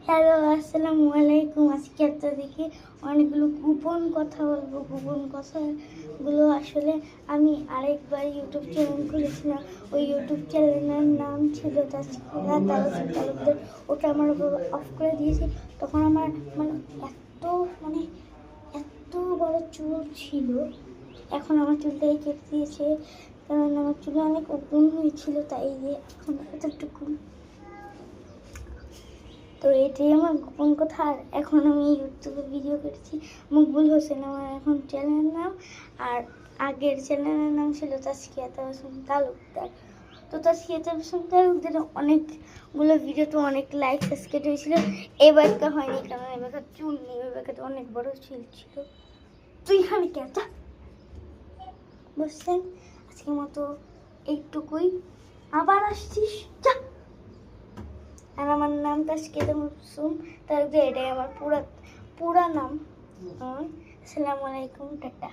Hello, আসসালামু আলাইকুম। আজকে আপনাদেরকে অনেকগুলো গোপন কথা বলবো। গোপন কথাগুলো আসলে আমি আরেকবার ইউটিউব চ্যানেল খুলেছিলাম। ওই ইউটিউব চ্যানেলের নাম ছিল তাসকিয়া তাওসিফ তালুকদার। ওটা আমার অফ করে দিয়েছি। তখন আমার মানে এত মানে এত বড় চুল ছিল, এখন আমার চুলটাই কেটে দিয়েছে, কারণ আমার চুলে অনেক ওপেন হয়েছিল, তাই এখন এতটুকু। তো এটাই আমার গোপন কথা। আর এখন আমি ইউটিউবে ভিডিও করেছি মকবুল হোসেন আমার এখন চ্যানেলের নাম। আর আগের চ্যানেলের নাম ছিল তাসকিয়া তাওসিফ তালুকদার। তো তাসকিয়া তাওসিফ তালুকদার অনেকগুলো ভিডিওতে অনেক লাইক সাবস্ক্রাইব হয়েছিল। এবারটা হয়নি, কারণ এবারকার চুল নেই, এবারকার অনেক বড় চুল ছিল। তুই এখানে কেটা বুঝছেন? আজকের মতো এইটুকুই, আবার আসছিস যা। আর আমার নাম তাসকিয়া তাওসিফ তালুকদার, এটাই আমার পুরা নাম। আসসালামু আলাইকুম, টাটা।